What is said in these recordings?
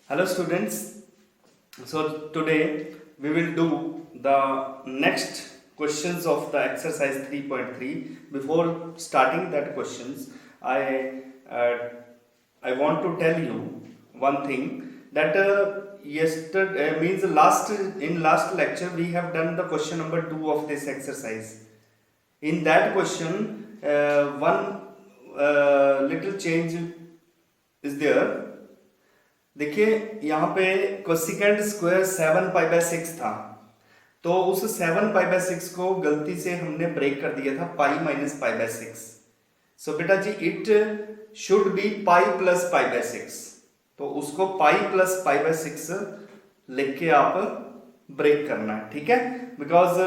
Hello students, so today we will do the next questions of the exercise 3.3. Before starting that questions, uh, I want to tell you one thing that yesterday means last lecture we have done the question number 2 of this exercise. In that question, one little change is there. देखिए यहाँ पे cosecant square 7 पाई/6 था, तो उस 7 पाई/6 को गलती से हमने ब्रेक कर दिया था पाई-पाई/6। सो बेटा जी इट शुड बी पाई+पाई/6, तो उसको पाई+पाई/6 लिख के आप ब्रेक करना है, ठीक है। बिकॉज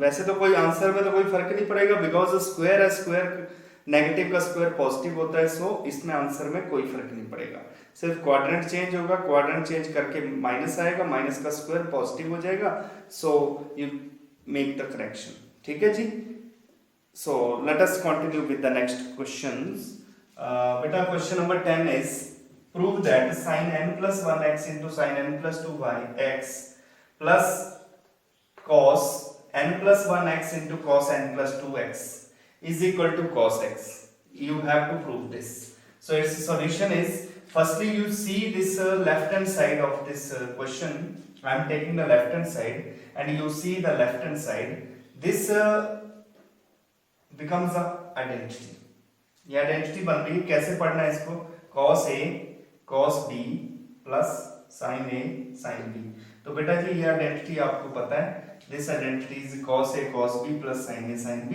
वैसे तो कोई आंसर में तो कोई फर्क नहीं पड़ेगा, बिकॉज स्क्वायर है, स्क्वायर नेगेटिव का स्क्वायर पॉजिटिव होता है, सो इसमें आंसर में कोई फर्क नहीं पड़ेगा, सिर्फ क्वाड्रेंट चेंज होगा, क्वाड्रेंट चेंज करके माइनस आएगा, माइनस का स्क्वायर पॉजिटिव हो जाएगा, so you make the correction, ठीक है जी। So let us continue with the next questions. बेटा question number 10 is prove that sin n+1x into sin n+2y x plus cos n+1x into cos n+2x is equal to cos x. You have to prove this. So its solution is, firstly you see this left hand side of this question. I am taking the left hand side and you see the left hand side. This becomes a identity. ये identity बन रही है, कैसे पढ़ना है इसको? cos a cos b plus sin a sin b. तो बेटा जी ये identity आपको पता है, this identity is cos a cos b plus sin a sin b.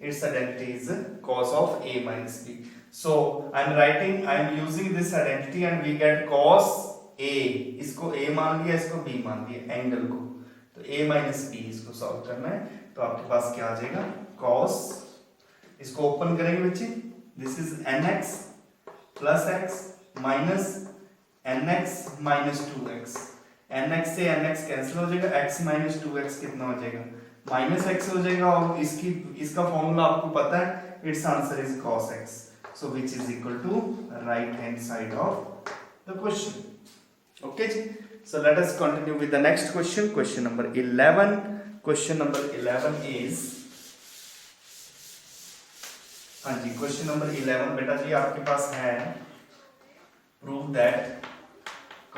Its identity is cos of a minus b. So I am using this identity and we get cos a, इसको a मान लिया, इसको b मान लिया, angle को, तो a minus b इसको solve करना है, तो आपके पास क्या आ जाएगा cos, इसको ओपन करेंगे बच्चे, this is nx plus x minus nx minus 2x, nx से nx कैंसिल हो जाएगा, x minus 2x कितना हो जाएगा, माइनस एक्स हो जाएगा, और इसका फॉर्मूला आपको पता है, it's answer is cos x, so which is equal to right hand side of the question. Okay जी, so let us continue with the next question, question number 11। Question number 11 is, हाँ जी question number 11 बेटा जी आपके पास है, prove that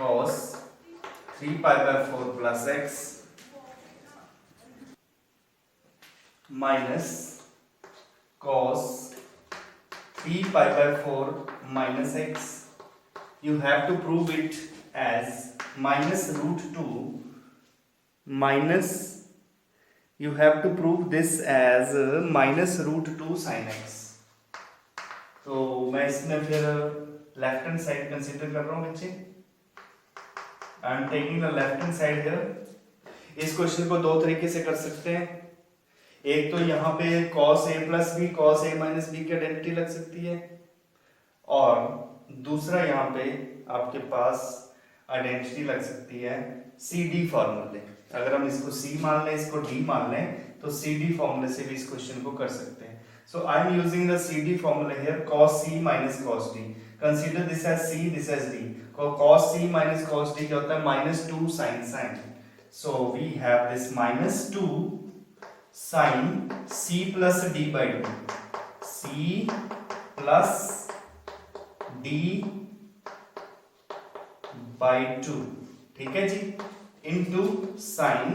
cos 3π/4 plus x minus cos 3π/4 minus x. You have to prove it as minus root 2 minus, you have to prove this as minus root 2 sin x. तो मैं इसमें फिर left hand side consider कर रहा हूँ बच्चे, आई am taking the left hand side here. इस question को दो तरीके से कर सकते हैं, एक तो यहाँ पे cos a plus b cos a minus b की आइडेंटिटी लग सकती है, और दूसरा यहाँ पे आपके पास आइडेंटिटी लग सकती है CD फॉर्मूले। अगर हम इसको C मान लें, इसको D मान लें, तो CD फॉर्मूले से भी इस क्वेश्चन को कर सकते हैं। So I am using the CD formula here, cos C minus cos D. Consider this as C, this as D. cos C minus cos D क्या होता है, -2 sin. So we have this -2 sin c plus d by 2, c plus d by 2, ठीक है जी, into sin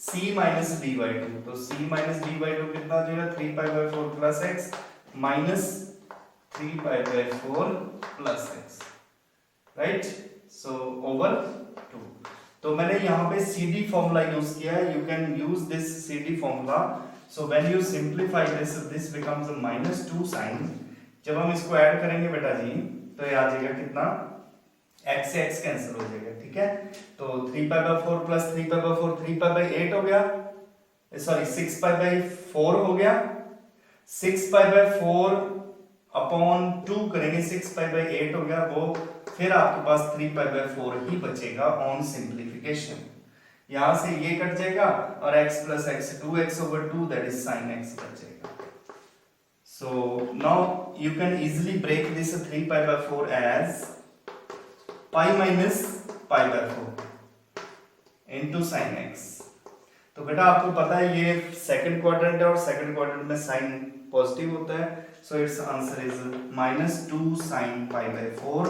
c minus d by 2, तो c minus d by 2 कितना हो जाएगा, 3π/4 plus x minus 3π/4 plus x, right? So over 2. तो मैंने यहाँ पे CD फॉर्मूला यूज किया है, you can use this CD formula. So when you simplify this, this becomes -2 sin। जब हम इसको ऐड करेंगे बेटा जी, तो ये आ जाएगा कितना, x से x कैंसिल हो जाएगा, ठीक है। तो 3π/4 प्लस 3π/4 3π/8 हो गया, सॉरी 6π/4 हो गया, 6π/4 अपॉन 2 करेंगे, 6π/8 हो गया, वो फिर आपके पास 3π/4 ही बचेगा ऑन सिंप्लीफिकेशन। यहां से ये कट जाएगा और x plus x 2x/2 that is sin x बचेगा। So now you can easily break this 3π/4 as pi minus π/4 into sine x. तो बेटा आपको पता है ये सेकंड क्वाड्रेंट है और सेकंड क्वाड्रेंट में साइन पॉजिटिव होता है, so it's answer is -2 sin π/4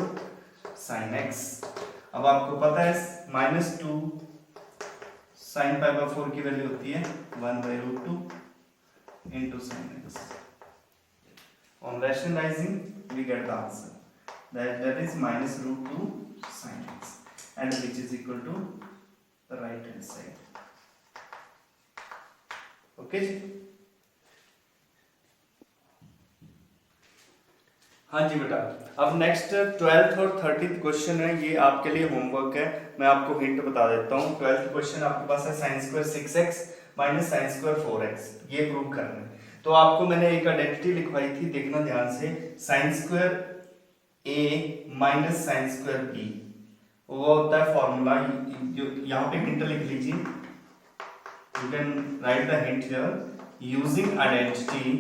sin x। अब आपको पता है -2 sin π/4 की वैल्यू होती है 1/√2 into sin x। On rationalizing we get the answer that is -√2 sin x and which is equal to the right hand side। Okay जी, हाँ जी बेटा। अब नेक्स्ट 12th और 13th क्वेश्चन है, ये आपके लिए होमवर्क है। मैं आपको हिंट बता देता हूँ। 12th क्वेश्चन आपके पास है sin² 6x minus sin² 4x, ये प्रूव करना है। तो आपको मैंने एक आइडेंटिटी लिखवाई थी, देखना ध्यान से, sin² a minus sin² b, वो होता है फॉर्मूला। जो यहाँ पे हिंट लिख लीजिए, you can write the hint here using identity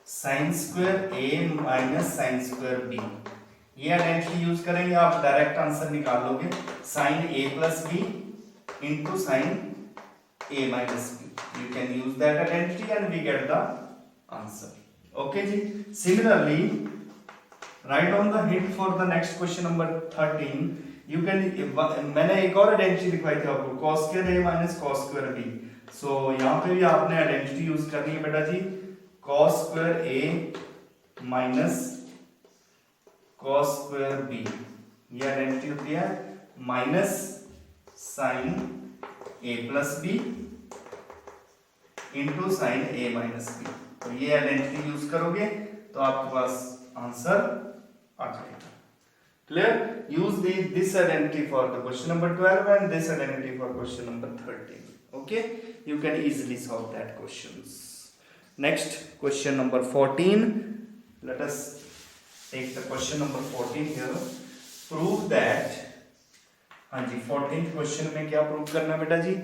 sin² a minus sin² b। ये आइडेंटिटी यूज करेंगे, आप डायरेक्ट आंसर निकाल लोगे, sin a plus b into sin a minus b। You can use that identity and we get the answer। Okay ji. Similarly, write on the hint for the next question number 13। You can, मैंने एक और identity लिखवाई थी आपको, cos² a minus cos² b। सो यहाँ पे भी आपने आइडेंटिटी यूज करनी है बेटा जी, cos² a minus cos² b। ये आइडेंटिटी होती है minus sin a plus b into sin a minus b। तो ये आइडेंटिटी यूज करोगे तो आपके पास आंसर आ जाएगा। Clear? Use this identity for the question number 12 and this identity for question number 13। Okay? You can easily solve that questions। Next question number 14। Let us take the question number 14 here। Prove that, हाँ जी, 14th question में क्या prove करना है बेटा जी?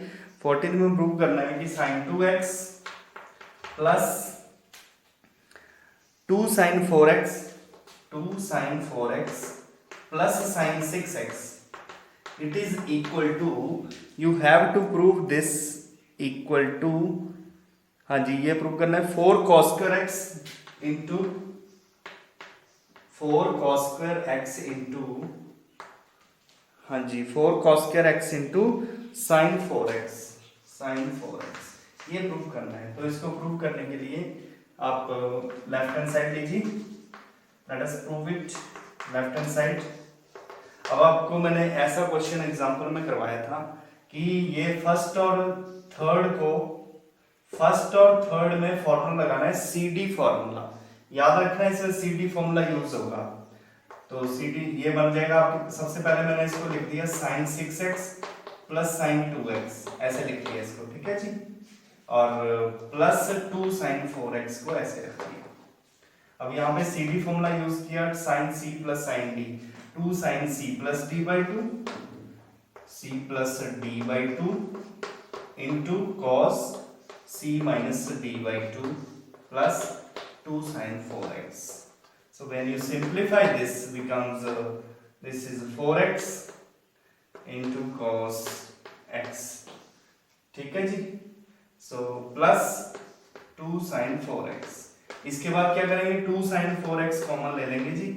14 में prove करना है कि sin 2x plus 2 sin 4x plus sin 6x, it is equal to, you have to prove this equal to, हाँ जी, ये प्रूव करना है 4 cos² x into 4 cos² x into, हाँ जी, 4 cos² x into sin 4x, ये prove करना है। तो इसको प्रूव करने के लिए आप लेफ्ट हैंड साइड लीजिए, let us prove it left hand side. अब आपको मैंने ऐसा क्वेश्चन एग्जांपल में करवाया था कि ये फर्स्ट और थर्ड में फॉर्मूला लगाना है, CD फॉर्मूला याद रखना है, इसमें CD फॉर्मूला यूज होगा। तो CD ये बन जाएगा आपके, सबसे पहले मैंने इसको लिख दिया sin 6x plus sin 2x, ऐसे लिख दिया इसको, ठीक है जी, और प्लस 2 sin 4x को ऐसे रख दिया। अब यहाँ पे CD फॉर्मूला यूज किया, sin c plus sin d, 2 sin c plus d by 2, c plus d by 2 into cos c minus d by 2 plus 2 sin 4x। So when you simplify this becomes this is 4x into cos x, ठीक है जी। So plus 2 sin 4x। इसके बाद क्या करेंगे, 2 sin 4x common ले लेंगे जी।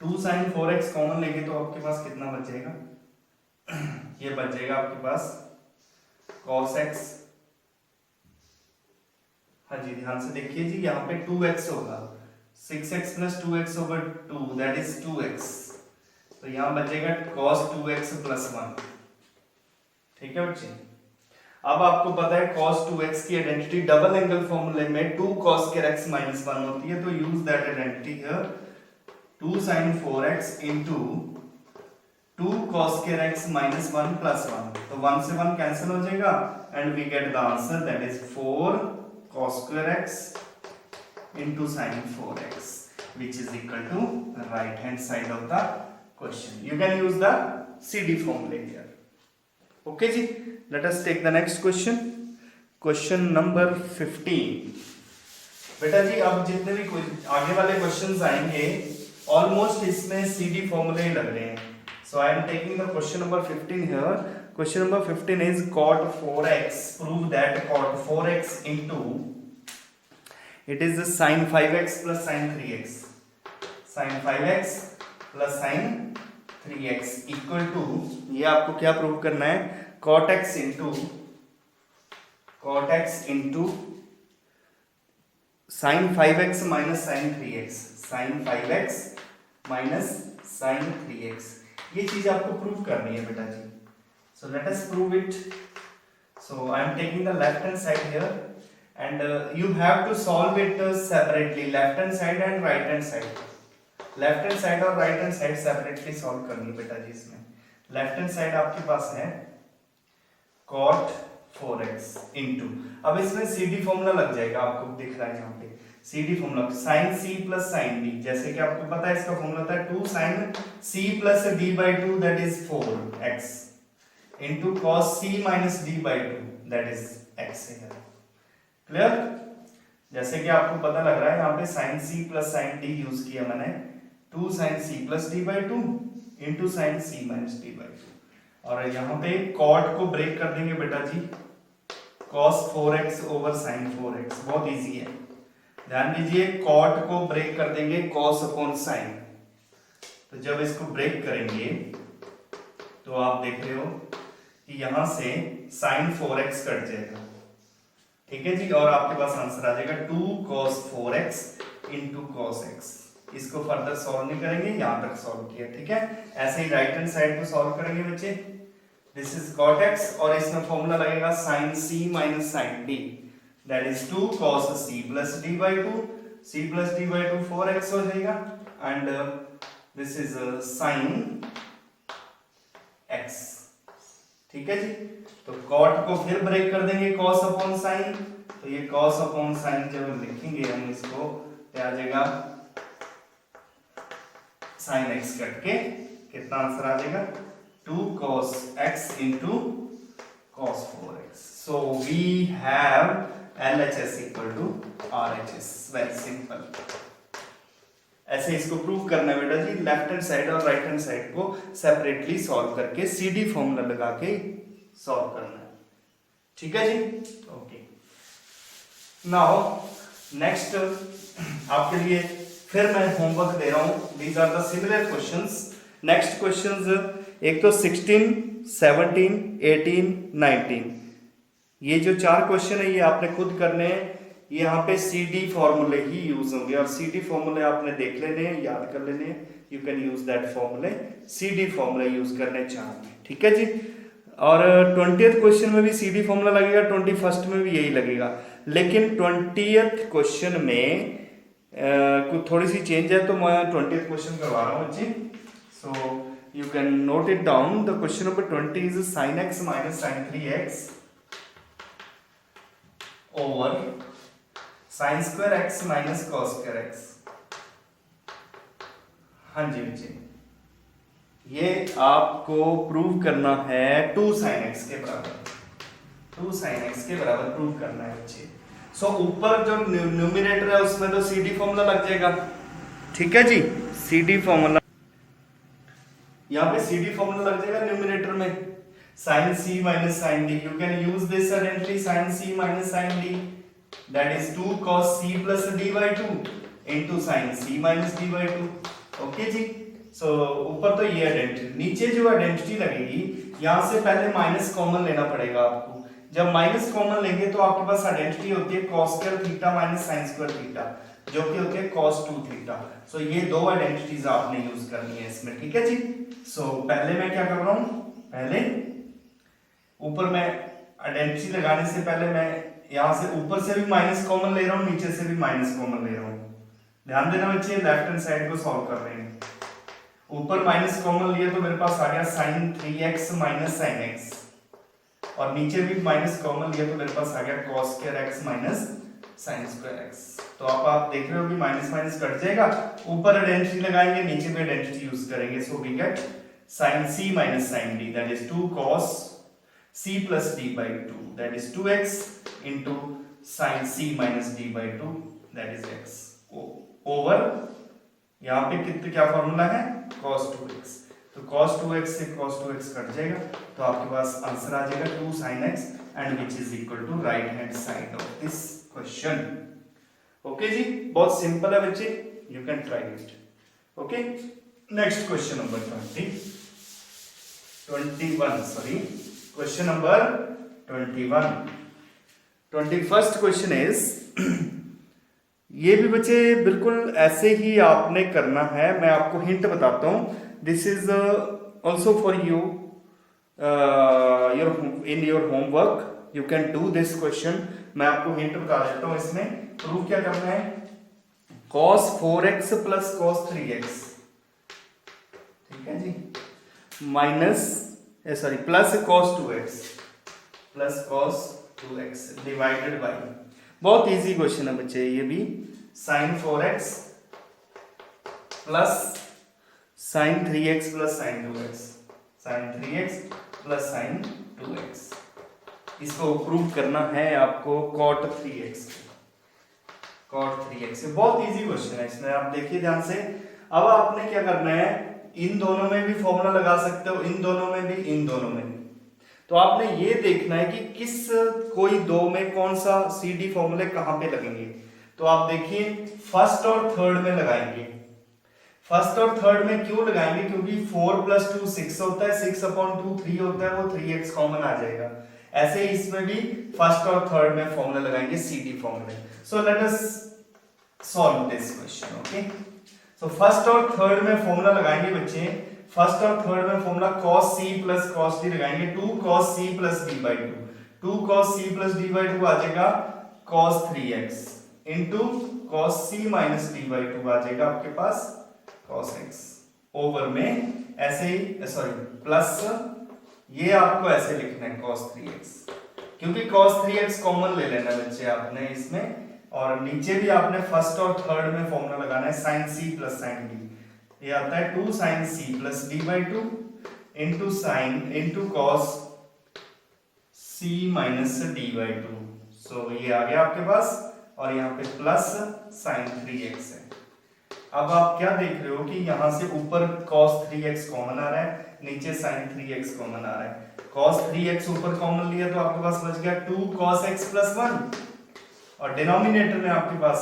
2 sin 4x common लेंगे तो आपके पास कितना बच जाएगा, ये बच जाएगा आपके पास cos x। हाँ जी, ध्यान से देखिए जी, यहाँ पे 2x होगा, 6x plus 2x over 2 that is 2x। तो यहाँ बच जाएगा cos 2x plus 1, ठीक है बच्चे। अब आपको पता है cos 2x की आइडेंटिटी डबल एंगल फॉर्मूले में 2 cos x minus 1 होती है, तो use that identity here, 2 sin 4x into 2 cos x minus 1 plus 1। तो 1 से 1 कैंसिल हो जाएगा and we get the answer that is 4 cos x into sin 4x which is equal to right hand side of the question। You can use the CD formula here। Okay जी, let us take the next question, question number 15। बेटा जी अब जितने भी आगे वाले questions आएंगे almost इसमें CD फॉर्मूले ही लग रहे हैं। So I am taking the question number 15 here. Question number 15 is cot 4x. Prove that cot 4x into it is sin 5x plus sin 3x. Sin 5x plus sin 3x equal to, ये आपको क्या prove करना है, cot x into sin 5x minus sin 3x. sin 5x minus sin 3x. ये चीज आपको prove करनी है बेटा जी. So let us prove it. So I am taking the left hand side here and you have to solve it separately, left hand side and right hand side. Left hand side और right hand side separately solve करनी है बेटा जी. इसमें left hand side आपके पास है cot 4x into, अब इसमें CD formula लग जाएगा, आपको दिख रहा है यहाँ पे CD formula sin c plus sin d. जैसे कि आपको पता है इसका फॉर्मूला था 2 sin c plus d by 2 that is 4x into cos c minus d by 2 that is x है. क्लियर? जैसे कि आपको पता लग रहा है यहाँ पे sin c plus sin d use किया मैंने, 2 sin c plus d by 2 into sin c minus d by 2. और यहाँ पे cot को ब्रेक कर देंगे बेटा जी, cos 4x over sin 4x. बहुत इजी है, ध्यान दीजिए. cot को ब्रेक कर देंगे cos अपॉन sin. तो जब इसको ब्रेक करेंगे तो आप देख रहे हो कि यहां से sin 4x कट जाएगा, ठीक है जी, और आपके पास आंसर आ जाएगा 2 cos 4x into cos x. इसको फर्दर सॉल्व नहीं करेंगे, यहां तक सॉल्व किया, ठीक है. ऐसे ही राइट हैंड साइड को सॉल्व करेंगे बच्चे. दिस इज cot x और इसमें फॉर्मूला लगेगा sin c minus sin d. That is 2 cos c plus d by 2. c plus d by 2 4x हो जाएगा and this is sin x. ठीक है जी. तो cot को फिर ब्रेक कर देंगे cos अपॉन sin. तो ये cos अपॉन sin जब लिखेंगे हम इसको तो आ जाएगा sin x कट के कितना आंसर आ जाएगा 2 cos x into cos 4x. So we have LHS equal to RHS. Very simple. ऐसे इसको प्रूव करना है बेटा जी. लेफ्ट हैंड साइड और राइट हैंड साइड को सेपरेटली सॉल्व करके CD फॉर्मूला लगा के सॉल्व करना है, ठीक है जी. ओके, नाउ नेक्स्ट आपके लिए फिर मैं होमवर्क दे रहा हूं. These are the similar questions. Next questions एक तो 16, 17, 18, 19. ये जो 4 क्वेश्चन है ये आपने खुद करने हैं. यहाँ पे CD फॉर्मूले ही यूज होंगे और CD फॉर्मूले आपने देख लेने हैं, याद कर लेने हैं. यू कैन यूज दैट फॉर्मूले. CD फॉर्मूले यूज करने 4 में, ठीक है जी. और 20th क्वेश्चन में भी CD फॉर्मूला लगेगा, 21st में भी यही लगेगा. लेकिन 20th क्वेश्चन में कुछ थोड़ी सी चेंज है, तो मैं 20th क्वेश्चन करवा रहा हूँ जी. सो you can note it down. The question number 20 is sin x minus sin 3x over sin square x minus cos square x. हाँ जी बच्चे, ये आपको प्रूव करना है 2 sin x के बराबर. 2 sin x के बराबर प्रूव करना है बच्चे. सो ऊपर जो न्यूमिनेटर है उसमें तो CD फॉर्मूला लग जाएगा, ठीक है जी. CD फॉर्मूला यहाँ पे CD फॉर्मूला लग जाएगा न्यूमिनेटर में. sin c minus sin d. You can use this suddenly. sin c minus sin d that is 2 cos c plus d by 2 into sin c minus d by 2. Okay जी. सो ऊपर तो ये identity, नीचे जो identity लगेगी यहाँ से पहले माइनस कॉमन लेना पड़ेगा आपको. जब माइनस कॉमन लेंगे तो आपके पास आइडेंटिटी होती है cos square theta minus sin square theta, जो कि होती है cos 2 थीटा. सो ये दो आइडेंटिटीज आपने यूज करनी है इसमें, ठीक है जी. सो पहले मैं क्या कर रहा हूं, पहले ऊपर मैं आइडेंटिटी लगाने से पहले मैं यहां से ऊपर से भी माइनस कॉमन ले रहा हूं, नीचे से भी माइनस कॉमन ले रहा हूं. ध्यान देना बच्चे, लेफ्ट हैंड साइड को सॉल्व कर रहे हैं. ऊपर माइनस कॉमन लिया तो मेरे पास आ गया sin 3x minus sin x, और नीचे भी माइनस कॉमन लिया तो मेरे पास आ गया cos square x minus sin square x. तो आप देख रहे हो कि माइनस माइनस कट जाएगा. ऊपर आइडेंटिटी लगाएंगे, नीचे भी आइडेंटिटी यूज करेंगे. So we get sin c minus sin d that is 2 cos c plus d by 2 that is 2x into sin c minus d by 2 that is x over यहाँ पे कितने क्या formula है cos 2x. तो cos 2x से cos 2x cut जाएगा, तो आपके पास आंसर आ जाएगा 2 sin x and which is equal to right hand side of this question. Okay जी, बहुत सिंपल है बच्चे, you can try it. Okay, next question number 21st question is ये भी बच्चे बिल्कुल ऐसे ही आपने करना है, मैं आपको हिंट बताता हूं। This is also for you in your homework, you can do this question. मैं आपको हिंट बता देता हूं, इसमें प्रूफ क्या करना है। cos 4x plus cos 3x, ठीक है जी, minus plus cos 2x divided by, बहुत इजी क्वेश्चन है बच्चे ये भी, sin 4x plus sin 3x plus sin 2x, sin 3x plus sin 2x, इसको प्रूव करना है आपको cot 3x, बहुत इजी क्वेश्चन है। इसमें आप देखिए ध्यान से, अब आपने क्या करना है, इन दोनों में भी फॉर्मूला लगा सकते हो, इन दोनों में भी, इन दोनों में भी। तो आपने ये देखना है कि किस कोई दो में कौन सा CD फॉर्मूले कहां पे लगेंगे। तो आप देखिए फर्स्ट और थर्ड में लगाएंगे। फर्स्ट और थर्ड में क्यों लगाएंगे, क्योंकि 4 + 2 6 होता है, 6/2 3 होता है, वो 3x कॉमन आ जाएगा। ऐसे इसमें भी फर्स्ट और थर्ड में फॉर्मूला लगाएंगे CD फॉर्मूले। सो let us solve this question. Okay, so first और थर्ड में फॉर्मूला लगाएंगे बच्चे, फर्स्ट और थर्ड में formula cos c plus cos d लगाएंगे, 2 cos c plus d/2, 2 cos c plus d/2 आ जाएगा cos 3x into cos c minus d/2 आ जाएगा आपके पास cos x, ओवर में ऐसे ही प्लस, ये आपको ऐसे लिखना है cos 3x, क्योंकि cos 3x कॉमन ले लेना बच्चे आपने इसमें, और नीचे भी आपने फर्स्ट और थर्ड में फॉर्मूला लगाना है sin c plus sin d, ये आता है 2 sin c plus d/2 into sin into cos c minus d/2। सो ये आ गया आपके पास, और यहाँ पे प्लस sin 3x है। अब आप क्या देख रहे हो कि यहाँ से ऊपर cos 3x कॉमन आ रहा है, नीचे sin 3x कॉमन आ रहा है। cos 3x ऊपर कॉमन लिया तो आपके पास बच गया 2 cos x प्लस 1, और डिनोमिनेटर में आपके पास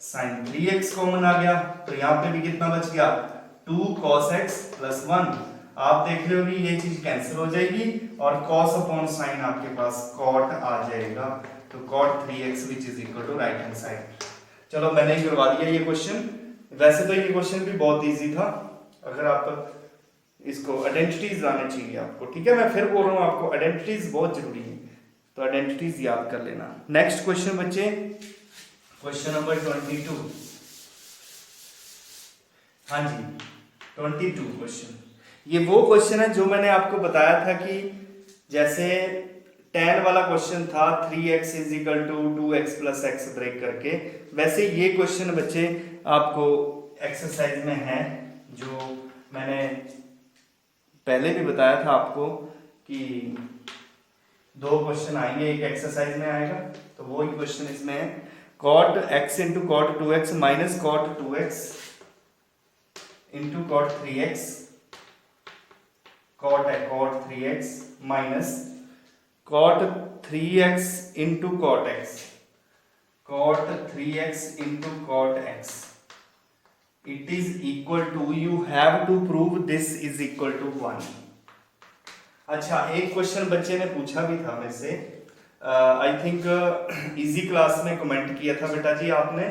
sin 3x कॉमन आ गया, तो यहाँ पे भी कितना बच गया 2 cos x प्लस 1। आप देख रहे हो कि ये चीज कैंसिल हो जाएगी, और cos अपॉन sin आपके पास cot आ जाएगा, तो cot 3x which is equal to right hand side. चलो मैंने करवा दिया ये क्वेश्चन। वैसे तो ये क्वेश्चन भी बहुत इजी था, अगर आप इसको आइडेंटिटीज आने चाहिए आपको, ठीक है। मैं फिर बोल रहा हूँ आपको आइडेंटिटीज बहुत जरूरी है, तो आइडेंटिटीज याद कर लेना। नेक्स्ट क्वेश्चन बच्चे, क्वेश्चन नंबर 22, हाँ जी 22 क्वेश्चन। ये वो क्वेश्चन है जो मैंने आपको बताया था कि जैसे tan वाला क्वेश्चन था 3x is equal to 2x plus x break करके, वैसे ये क्वेश्चन बच्चे आपको एक्सरसाइज में है, जो मैंने पहले भी बताया था आपको कि 2 क्वेश्चन आएंगे, एक एक्सरसाइज में आएगा, तो वो ही क्वेश्चन इसमें है। cot x into cot 2x minus cot 2x into cot 3x, cot 3x minus cot 3x into cot x, cot 3x into cot x, it is equal to, you have to prove this is equal to 1। अच्छा, एक question बच्चे ने पूछा भी था मेरे से, I think easy class में कमेंट किया था बेटा जी आपने,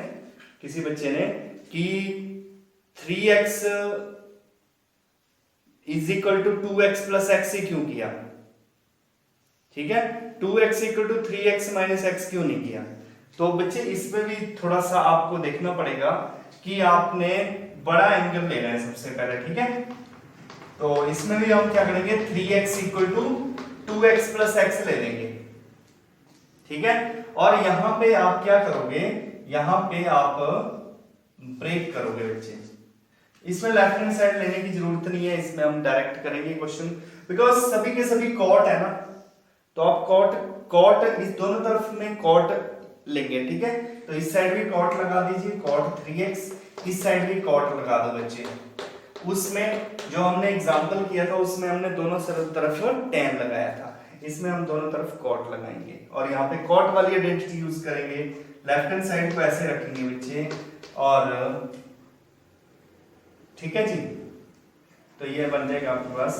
किसी बच्चे ने, कि 3x is equal to 2x plus x ही क्यों किया, ठीक है, 2x equal to 3x minus x क्यों नहीं किया। तो बच्चे इसमें भी थोड़ा सा आपको देखना पड़ेगा कि आपने बड़ा एंगल लेना है सबसे पहले, ठीक है। तो इसमें भी हम क्या करेंगे, 3x equal to 2x plus x ले लेंगे, ठीक है। और यहां पे आप क्या करोगे, यहां पे आप ब्रेक करोगे बच्चे, इसमें लेफ्ट हैंड साइड लेने की जरूरत नहीं है, इसमें हम डायरेक्ट करेंगे क्वेश्चन, बिकॉज सभी के सभी कॉट है ना, तो आप कॉट इस दोनों तरफ में कॉट लेंगे, ठीक है। तो इस साइड भी कॉट लगा दीजिए, cot 3x, इस साइड भी कॉट लगा दो बच्चे। उसमें जो हमने एग्जांपल किया था उसमें हमने दोनों तरफ tan लगाया था, इसमें हम दोनों तरफ cot लगाएंगे और यहाँ पे cot वाली आइडेंटिटी यूज करेंगे। लेफ्ट हैंड साइड को ऐसे रखेंगे बच्चे और ठीक है जी, तो ये बन जाएगा आपके पास।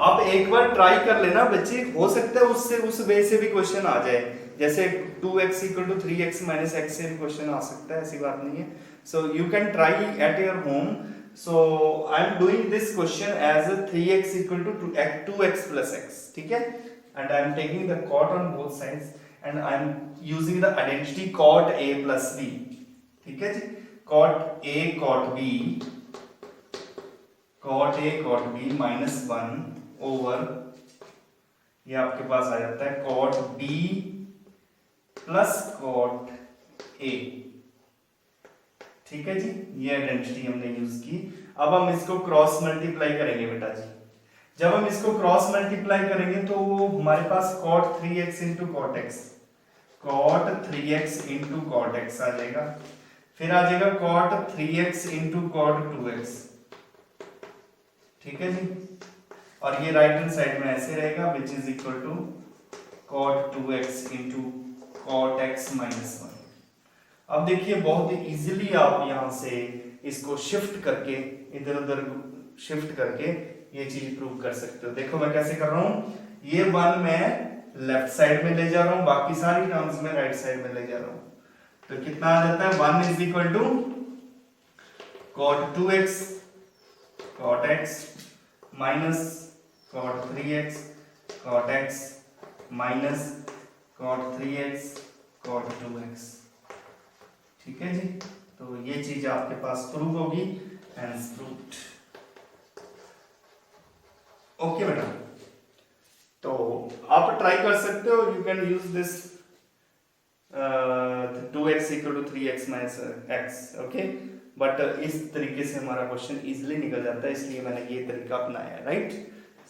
आप एक बार ट्राई कर लेना बच्चे, हो सकता है उससे उस वे से भी क्वेश्चन आ जाए, जैसे 2x equal to 3x minus x से भी क्वेश्चन आ सकता है, ऐसी बात नहीं है। So you can try at your home. So I am doing this question as 3x equal to 2x plus x, ठीक है, and I am taking the cot on both sides and I am using the identity cot a plus b, ठीक है जी, cot a cot b, cot a cot b minus 1 over ये आपके पास आ जाता है cot b प्लस cot a, ठीक है जी, ये आइडेंटिटी हमने यूज की। अब हम इसको क्रॉस मल्टीप्लाई करेंगे बेटा जी। जब हम इसको क्रॉस मल्टीप्लाई करेंगे तो वो हमारे पास cot 3x into cot x, cot 3x into cot x आ जाएगा, फिर आ जाएगा cot 3x into cot 2x, ठीक है जी, और ये राइट हैंड साइड में ऐसे रहेगा which is equal to cot 2x into cot x minus 1। अब देखिए बहुत ही इजीली आप यहां से इसको शिफ्ट करके इधर उधर शिफ्ट करके ये चीज प्रूव कर सकते हो। देखो मैं कैसे कर रहा हूं, ये 1 मैं लेफ्ट साइड में ले जा रहा हूं, बाकी सारी टर्म्स में राइट साइड में ले जा रहा हूं, तो कितना आ जाता है 1 is equal to cot 2x cot x minus cot 3x cot x minus cot 3x cot 2x, ठीक है जी, तो ये चीज आपके पास प्रूव होगी, हेंस प्रूव्ड। ओके बेटा, तो आप ट्राई कर सकते हो, you can use this 2x equal to 3x minus x, okay, but इस तरीके से हमारा क्वेश्चन इजीली निकल जाता है, इसलिए मैंने ये तरीका अपनाया है, right.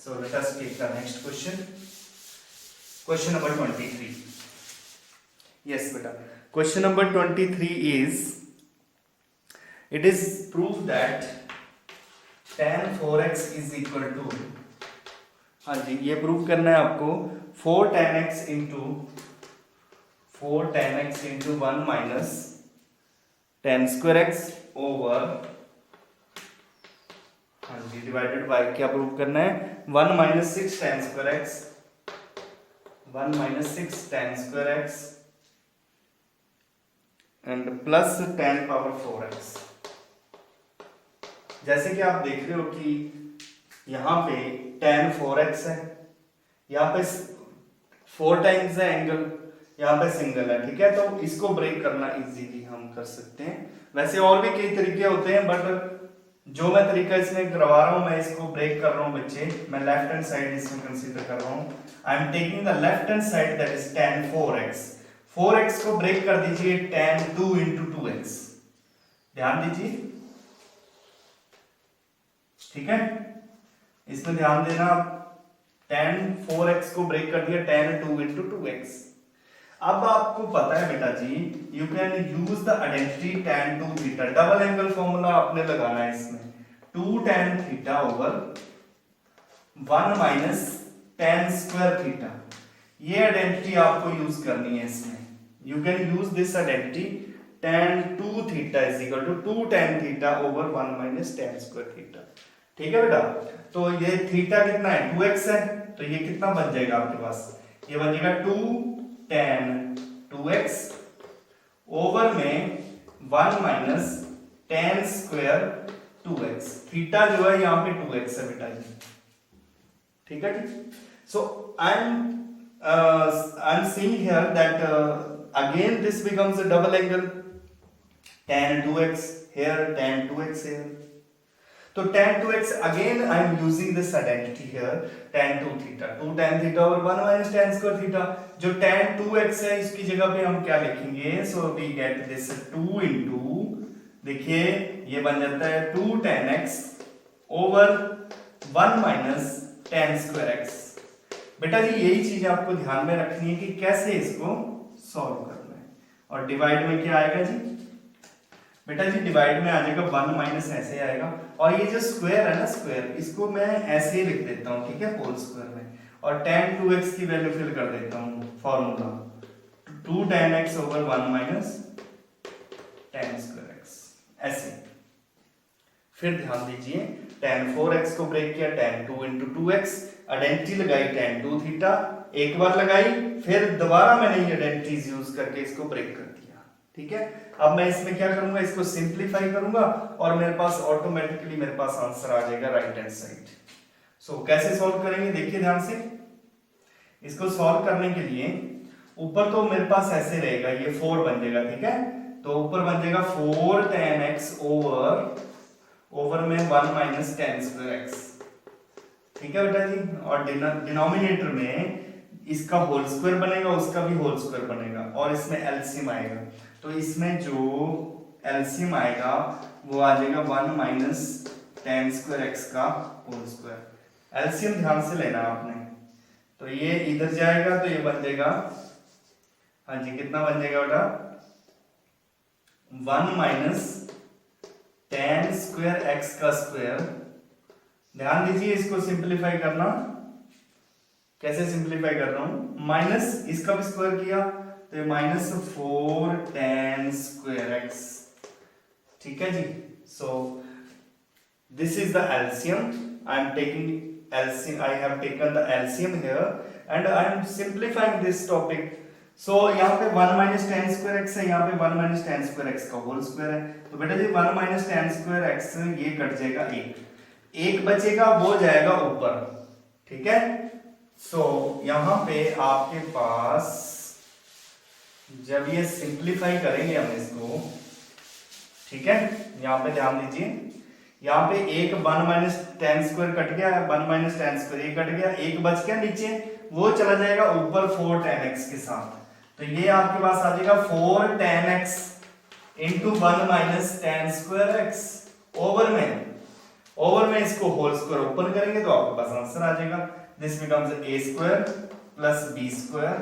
So let us take the next question, question number 23। Yes बेटा, question number 23 is, it is proved that tan 4x is equal to, हाँ जी, ये प्रूव करना है आपको 4 tan x into 1 minus tan square x over, हाँ जी, divided by क्या prove करना है 1 minus 6 tan square x, 1 minus 6 tan square x and plus tan power 4x। जैसे कि आप देख रहे हो कि यहाँ पे tan 4x है, यहाँ पे 4 टाइम्स है एंगल, यहाँ पे सिंगल है, ठीक है, तो इसको ब्रेक करना इजीली हम कर सकते हैं। वैसे और भी कई तरीके होते हैं, बट जो मैं तरीका इसमें करवा रहा हूँ, मैं इसको ब्रेक कर रहा हूँ बच्चे, मैं लेफ्ट हैंड साइड इसमें कंसीडर कर रहा हूँ। आई am taking the left hand side that is tan 4x, 4x को ब्रेक कर दीजिए tan 2 इंटू 2x, ध्यान दीजिए, ठीक है, इसमें ध्यान देना, tan 4x को ब्रेक कर दिया tan 2 इंटू 2x। अब आपको पता है बेटा जी, you can use the identity tan 2 theta, double angle formula आपने लगाना है इसमें, 2 tan theta over 1 minus tan square theta, ये आइडेंटिटी आपको यूज करनी है इसमें। You can use this identity tan 2 theta is equal to 2 tan theta over 1 minus tan square theta, ठीक है बेटा। तो ये थीटा कितना है 2x है, तो ये कितना बन जाएगा आपके पास, ये बन जाएगा 2 tan 2x ओवर में 1 minus tan square 2x, theta जो है यहाँ पे 2x है बेटा जी, ठीक है, ठीक। So I am seeing here that again this becomes a double angle, tan 2x here, tan 2x here, तो tan 2x again I am using this identity here, tan 2 theta, 2 tan theta over 1 minus tan square theta, जो tan 2x है इसकी जगह पे हम क्या लिखेंगे, so we get this 2 into, देखिए ये बन जाता है 2 tan x over 1 minus tan square x। बेटा जी यही चीज आपको ध्यान में रखनी है कि कैसे इसको सॉल्व करना है, और डिवाइड में क्या आएगा जी, बेटा जी डिवाइड में आ जाएगा 1 माइनस ऐसे आएगा, और ये जो स्क्वायर है ना स्क्वायर, इसको मैं ऐसे ही लिख देता हूँ, ठीक है, होल स्क्वायर में, और tan 2x की वैल्यू फिल कर देता हूँ formula 2 tan x over 1 minus tan square x, ऐसे। फिर ध्यान दीजिए tan 4x को ब्रेक किया, tan 2 इंटू 2x, आइडेंटिटी लगाई tan 2 थीटा, एक बार लगाई, फिर दोबारा मैंने ये आइडेंटिटीज यूज करके इसको ब्रेक कर दिया, ठीक है। अब मैं इसमें क्या करूंगा, इसको सिंप्लीफाई करूंगा और मेरे पास ऑटोमेटिकली मेरे पास आंसर आ जाएगा राइट हैंड साइड। सो कैसे सॉल्व करेंगे देखिए ध्यान से। इसको सॉल्व करने के लिए ऊपर तो मेरे पास ऐसे रहेगा, ये 4 बन जाएगा, ठीक है, तो ऊपर बन जाएगा 4 tan x ओवर में 1 माइनस tan स्क्वायर x, ठीक है बेटा जी। और डिनोमिनेटर में इसका होल स्क्वायर बनेगा, उसका भी होल स्क्वायर बनेगा, और इसमें एलसीएम आएगा, तो इसमें जो एलसीएम आएगा वो आ जाएगा 1 माइनस tan स्क्वायर x का होल स्क्वायर। एलसीएम ध्यान से लेना आपने, तो ये इधर जाएगा तो ये बन जाएगा, हाँ जी, कितना बन जाएगा बेटा, 1 माइनस tan स्क्वायर x का स्क्वायर। ध्यान दीजिए इसको सिंप्लीफाई करना, कैसे सिंप्लीफाई कर रहा हूं, माइनस इसका भी स्क्वायर किया तो ये माइनस 4 tan स्क्वायर x, ठीक है जी। So this is the LCM, I am taking LCM, I have taken the LCM here and I am simplifying this topic. So यहाँ पे 1 minus tan square x है, यहाँ पे 1 minus tan square x का whole square है, तो बेटा जी 1 minus tan square x ये कट जाएगा, एक बचेगा वो जाएगा ऊपर, ठीक है। सो यहाँ पे आपके पास जब ये सिंप्लीफाई करेंगे हम इसको, ठीक है, यहाँ पे ध्यान दीजिए, यहाँ पे एक 1 माइनस tan स्क्वायर कट गया, 1 माइनस tan स्क्वायर ये कट गया, एक बच गया नीचे, वो चला जाएगा ऊपर 4 tan x के साथ, तो ये आपके पास आ जाएगा 4 tan x into 1 minus tan square x over में इसको होल स्क्वायर ओपन करेंगे तो आपके पास आंसर आ जाएगा। This becomes a square plus b square,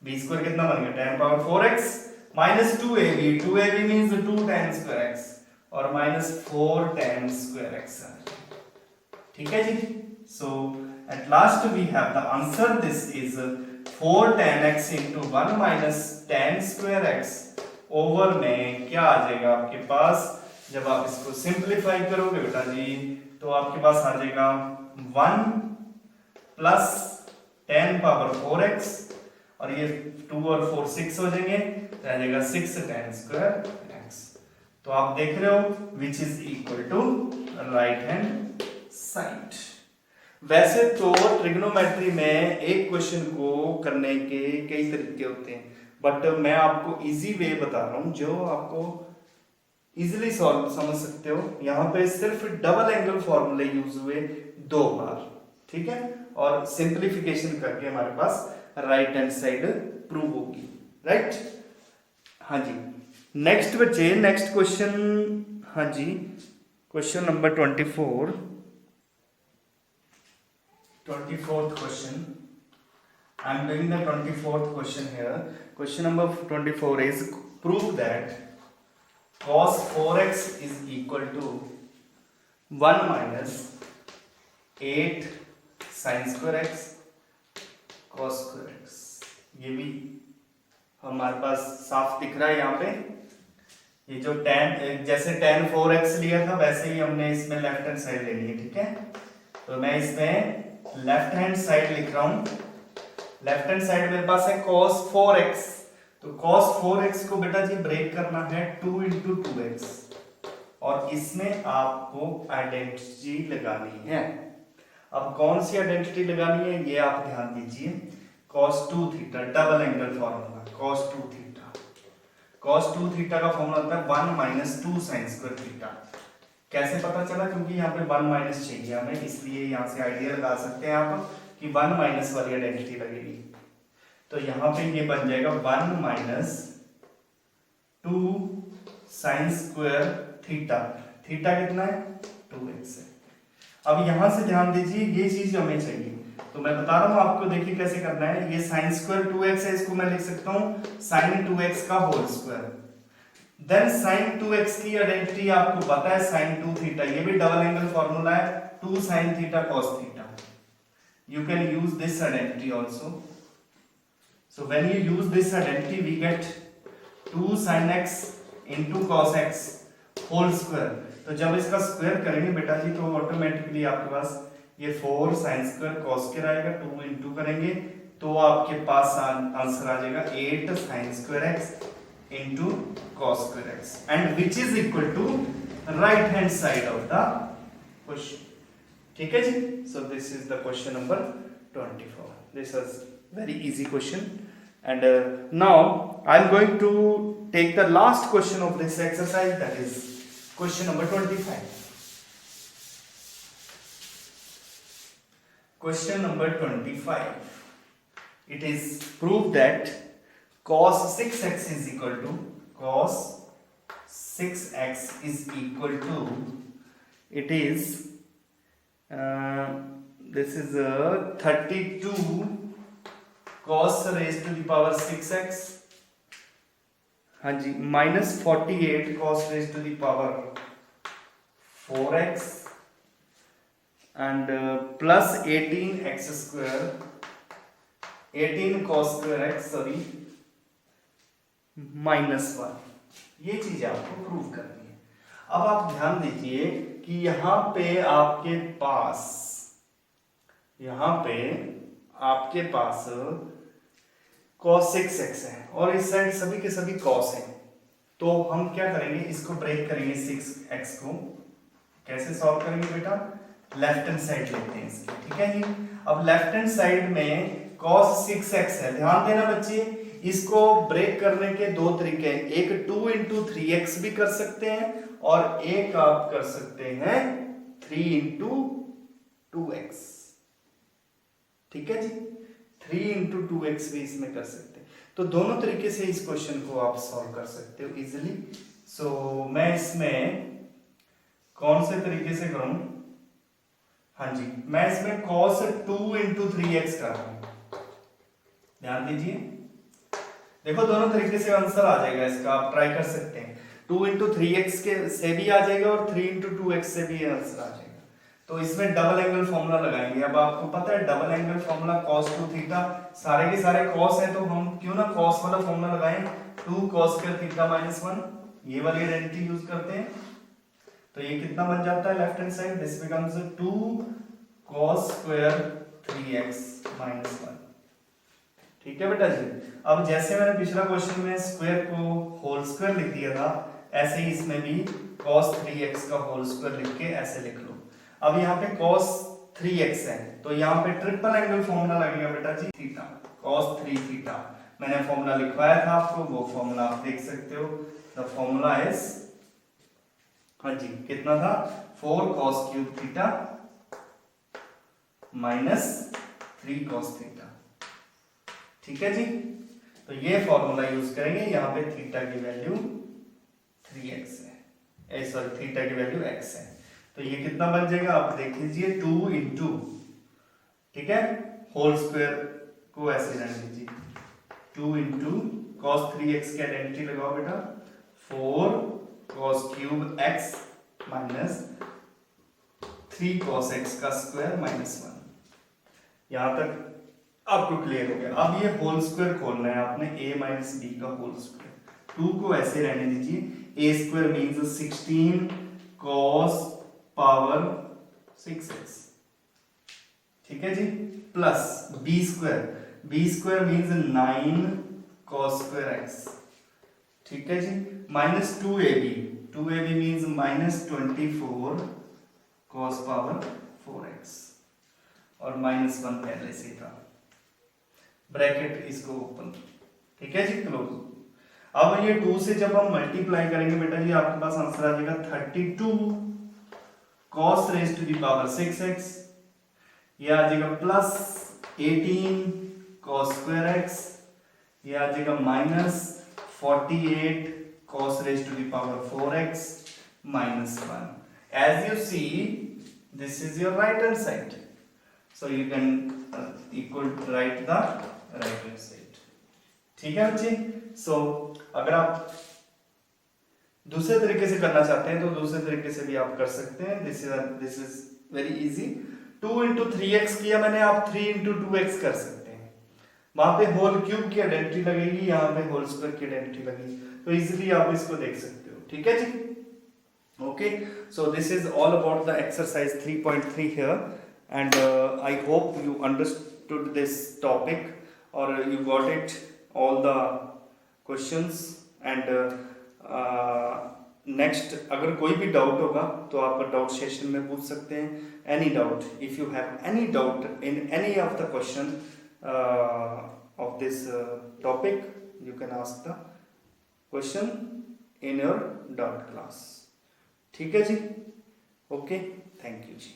b square कितना बन गया, tan power 4x minus 2ab means 2 tan square x और माइनस 4 tan स्क्वायर x, ठीक है जी। So at last we have the answer, this is 4 tan x into 1 minus tan square x over में क्या आ जाएगा आपके पास, जब आप इसको सिंप्लीफाई करोगे बेटा जी तो आपके पास आ जाएगा 1 प्लस tan पावर 4x, और ये 2 और 4 6 हो जाएंगे, तो आ जाएगा 6 tan स्क्वायर x। तो आप देख रहे हो which is equal to right hand side. वैसे तो ट्रिग्नोमेट्री में एक क्वेश्चन को करने के कई तरीके होते हैं, बट मैं आपको इजी वे बता रहा हूं जो आपको इजीली सॉल्व समझ सकते हो। यहाँ पे सिर्फ डबल एंगल फॉर्मूले यूज हुए 2 बार, ठीक है, और सिंप्लीफिकेशन करके हमारे पास राइट हैंड साइड प्रूव होगी, राइट। हाँ जी, नेक्स्ट बच्चे, नेक्स्ट क्वेश्चन, हाँ जी, question number 24th question. I am doing the 24th question here. Question number 24 is prove that cos 4x is equal to 1 minus 8 sin square x cos square x। ये भी हमारे पास साफ दिख रहा है यहाँ पे, ये जो tan, जैसे tan 4x लिया था वैसे ही हमने इसमें लेफ्ट हैंड साइड लेनी है, ठीक है। तो मैं इसमें लेफ्ट हैंड साइड लिख रहा हूं, लेफ्ट हैंड साइड मेरे पास है cos 4x, तो cos 4x को बेटा जी ब्रेक करना है 2 इंटू 2x, और इसमें आपको आइडेंटिटी लगानी है। अब कौन सी आइडेंटिटी लगानी है ये आप ध्यान दीजिए, cos 2 theta, double angle formula, cos 2 theta, cos 2 theta का फॉर्मूला होता है 1 माइनस 2 sin स्क्वायर थीटा। कैसे पता चला, क्योंकि यहाँ पे 1 माइनस चाहिए हमें, इसलिए यहाँ से आइडिया लगा सकते हैं आप कि 1 माइनस वाली आइडेंटिटी लगेगी, तो यहाँ पे ये बन जाएगा 1 minus 2 sin square theta, theta कितना है 2x है। अब यहाँ से ध्यान दीजिए ये चीज हमें चाहिए, तो मैं बता रहा हूँ आपको, देखिए कैसे करना है। ये sin स्क्वायर 2x है, इसको मैं लिख सकता हूँ sin 2x का whole square, then sign 2x की आइडेंटिटी आपको पता है, साइन 2 थीटा, ये भी डबल एंगल फॉर्मूला है, 2 sine theta cos theta. You can use this identity also. So when you use this identity, we get 2 sin x into cos x whole square. तो जब इसका square करेंगे बेटा जी तो automatically आपके पास ये 4 sin स्क्वायर cos स्क्वायर आएगा, 2 into करेंगे तो आपके पास आंसर आ जाएगा 8 sin square x into cos square x, and which is equal to right hand side of the question. ठीक है जी. So this is the question number 24. This is very easy question, and now I am going to take the last question of this exercise, that is question number 25. Question number 25. It is proved that cos 6x is equal to it is this is 32 cos raised to the power 6x, हाँ जी, minus 48 cos raised to the power 4x and plus 18 square 18 cos square x sorry -1. ये चीज आपको prove करनी है. अब आप ध्यान दीजिए कि यहां पे आपके पास cos 6x है और इस साइड सभी के सभी cos है, तो हम क्या करेंगे, इसको ब्रेक करेंगे 6x को. कैसे सॉल्व करेंगे बेटा, लेफ्ट हैंड साइड लेते हैं इसकी. ठीक है जी. अब लेफ्ट हैंड साइड में cos 6x है, ध्यान देना बच्चे, इसको ब्रेक करने के दो तरीके हैं. एक 2 into 3x भी कर सकते हैं और एक आप कर सकते हैं 3 into 2x. ठीक है जी, 3 into 2x भी इसमें कर सकते हैं. तो दोनों तरीके से इस क्वेश्चन को आप सॉल्व कर सकते हो इजीली. सो मैं इसमें कौन से तरीके से करूं, हाँ जी, मैं इसमें cos 2 into 3x कर रहा हूं. ध्यान दीजिए, देखो दोनों तरीके से आंसर आ जाएगा इसका, आप ट्राई कर सकते हैं. 2 into 3x के से भी आ जाएगा और 3 into 2x से भी आंसर आ जाएगा. तो इसमें डबल एंगल फॉर्मूला लगाएंगे. अब आपको पता है double angle formula cos 2 theta, सारे के सारे cos है तो हम क्यों ना cos वाला फॉर्मूला लगाएं, 2 cos स्क्वायर थीटा -1, ये वाली आइडेंटिटी यूज करते हैं. तो ये कितना बन जाता है left hand side, this becomes 2 cos square 3x -1. ठीक है बेटा जी. अब जैसे मैंने पिछला क्वेश्चन में स्क्वायर को होल स्क्वायर लिख दिया था, ऐसे ही इसमें भी cos 3x का होल स्क्वायर लिख के ऐसे लिख लो. अब यहाँ पे cos 3x है तो यहाँ पे ट्रिपल एंगल फॉर्मूला लगेगा बेटा जी, थीटा cos 3 थीटा. मैंने फॉर्मूला लिखवाया था आपको, वो फॉर्मूला आप देख सकते हो. द फॉर्मूला इज, हाँ जी, कितना था, 4 cos cube theta -3 cos theta. ठीक है जी. तो ये फॉर्मूला यूज करेंगे. यहाँ पे थीटा की वैल्यू 3x है, सॉरी थीटा की वैल्यू x है. तो ये कितना बन जाएगा आप देख लीजिए, 2 इंटू, ठीक है, होल स्क्वायर को ऐसे रहने दीजिए, 2 इंटू cos 3x की आइडेंटिटी लगाओ बेटा, 4 cos cube x minus 3 cos x का स्क्वायर -1. यहां तक आपको क्लियर हो गया. अब ये होल स्क्वायर खोलना है आपने, a माइनस b का होल स्क्वायर. 2 को ऐसे रहने दीजिए, a square means 16 cos power 6x. ठीक है जी, plus b square means 9 cos square x. ठीक है जी, minus 2ab means -24 cos power 4x और -1 पहले से था, ब्रैकेट इसको ओपन. ठीक है जी, क्लोज. अब ये 2 से जब हम मल्टीप्लाई करेंगे बेटा जी, आपके पास आंसर आ जाएगा 32 cos raise to the power 6x. ये आ जाएगा प्लस 18 cos स्क्वायर x. ये आ जाएगा -48 cos raise to the power 4x -1. As you see, this is your right hand side. So you can equal write the right hand side. ठीक है बच्चे. सो अगर आप दूसरे तरीके से करना चाहते हैं तो दूसरे तरीके से भी आप कर सकते हैं। This is very easy. 2 into 3x किया मैंने, आप 3 इंटू 2x कर सकते हैं। वहां पे होल क्यूब की आइडेंटिटी लगेगी, यहाँ पे होल स्क्वायर की आइडेंटिटी लगेगी, तो इजीली आप इसको देख सकते हो। ठीक है जी, okay, so this is all about the exercise 3.3 here, and I hope you understood this topic or you got it all the questions, and next अगर कोई भी डाउट होगा तो आप डाउट सेशन में पूछ सकते हैं। Any doubt, if you have any doubt in any of the question of this topic, you can ask the question in your doubt class। ठीक है जी, ओके, थैंक यू जी।